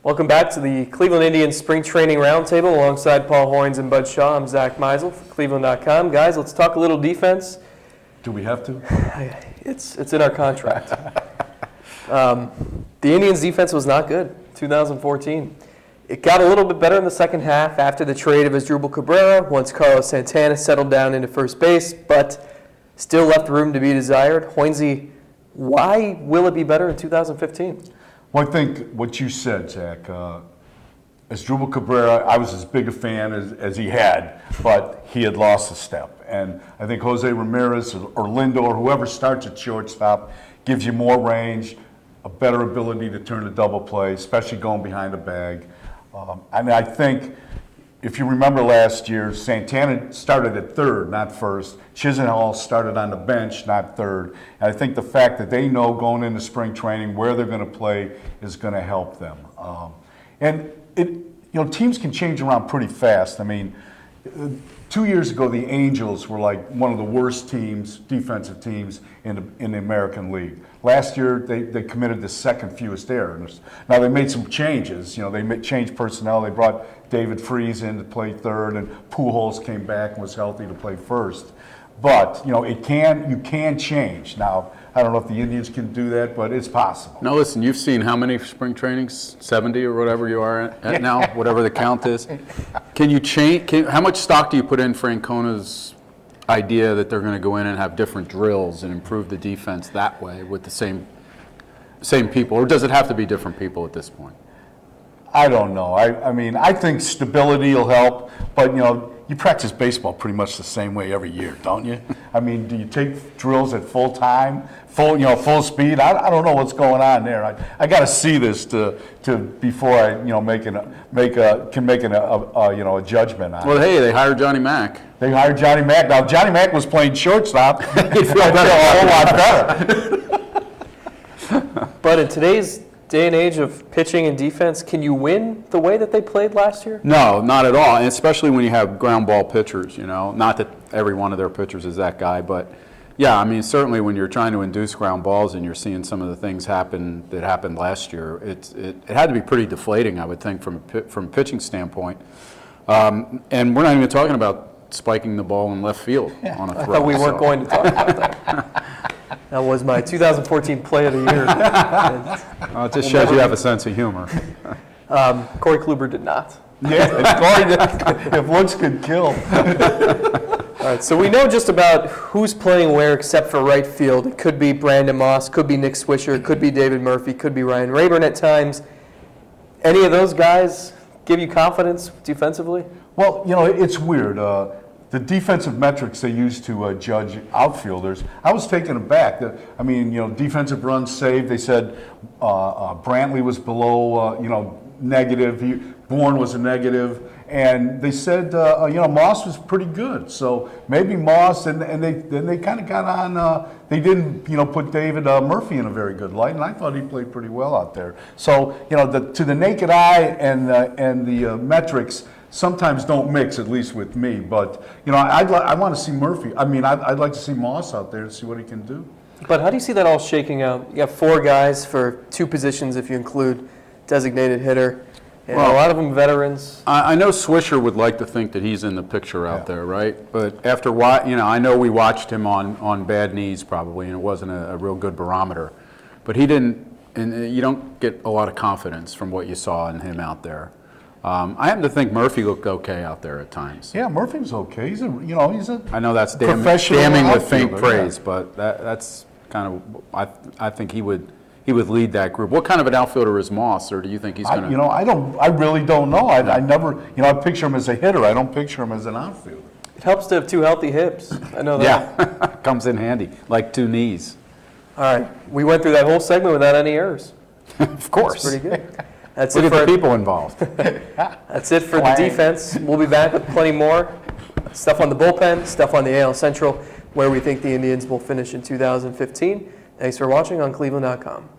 Welcome back to the Cleveland Indians Spring Training Roundtable alongside Paul Hoynes and Bud Shaw. I'm Zack Meisel for cleveland.com. Guys, let's talk a little defense. Do we have to? It's in our contract. The Indians' defense was not good 2014. It got a little bit better in the second half after the trade of Asdrubal Cabrera once Carlos Santana settled down into first base, but still left room to be desired. Hoynesy, why will it be better in 2015? Well, I think what you said, Zach, Asdrubal Cabrera, I was as big a fan as he had, but he had lost a step. And I think Jose Ramirez or Lindo or whoever starts at shortstop gives you more range, a better ability to turn a double play, especially going behind the bag. And I think, if you remember last year, Santana started at third, not first. Chisenhall started on the bench, not third. And I think the fact that they know going into spring training where they're going to play is going to help them. Teams can change around pretty fast. I mean, 2 years ago, the Angels were like one of the worst teams, defensive teams in the American League. Last year, they committed the second fewest errors. Now, they made some changes. They changed personnel. They brought David Freese in to play third, and Pujols came back and was healthy to play first. But, you can change. Now, I don't know if the Indians can do that, but it's possible. Now, listen, you've seen how many spring trainings? 70 or whatever you are at now, whatever the count is. Can you change? How much stock do you put in Francona's idea that they're going to go in and have different drills and improve the defense that way with the same people? Or does it have to be different people at this point? I don't know. I think stability will help, but, you practice baseball pretty much the same way every year, don't you? I mean, do you take drills at full time, full speed? I don't know what's going on there. I got to see this before I can make a judgment on it. Well, hey, they hired Johnny Mack. They hired Johnny Mack. Now Johnny Mack was playing shortstop. He'd feel a whole lot better. But in today's day and age of pitching and defense, can you win the way that they played last year? No, not at all, and especially when you have ground ball pitchers, Not that every one of their pitchers is that guy, but, yeah, I mean, certainly when you're trying to induce ground balls and you're seeing some of the things happen that happened last year, it had to be pretty deflating, I would think, from a pitching standpoint. And we're not even talking about spiking the ball in left field on a throw. I thought we weren't going to talk about that. That was my 2014 Play of the Year. It just shows you have a sense of humor. Corey Kluber did not. Yeah, Corey did. If looks could kill. All right, so we know just about who's playing where except for right field. It could be Brandon Moss, could be Nick Swisher, could be David Murphy, could be Ryan Rayburn at times. Any of those guys give you confidence defensively? Well, it's weird. The defensive metrics they use to judge outfielders, I was taken aback. Defensive runs saved, they said Brantley was below, negative. Bourne was a negative. And they said, Moss was pretty good. So maybe Moss, and they kind of got on, they didn't, put David Murphy in a very good light, and I thought he played pretty well out there. So, to the naked eye and the metrics, sometimes don't mix, at least with me. But, I want to see Murphy. I'd like to see Moss out there to see what he can do. But how do you see that all shaking out? You got 4 guys for 2 positions if you include designated hitter. And a lot of them veterans. I know Swisher would like to think that he's in the picture out there, right? But after I know we watched him on bad knees probably, and it wasn't a real good barometer. But he didn't, and you don't get a lot of confidence from what you saw in him out there. I happen to think Murphy looked okay out there at times. Yeah, Murphy was okay. He's a I know that's damning with faint praise, but that's kind of I think he would lead that group. What kind of an outfielder is Moss, or do you think he's going to? I really don't know. I never, I picture him as a hitter. I don't picture him as an outfielder. It helps to have 2 healthy hips. I know that. Yeah, comes in handy, like 2 knees. All right, we went through that whole segment without any errors. Of course. That's pretty good. Look at the people involved. That's it for the defense. We'll be back with plenty more stuff on the bullpen, stuff on the AL Central, where we think the Indians will finish in 2015. Thanks for watching on cleveland.com.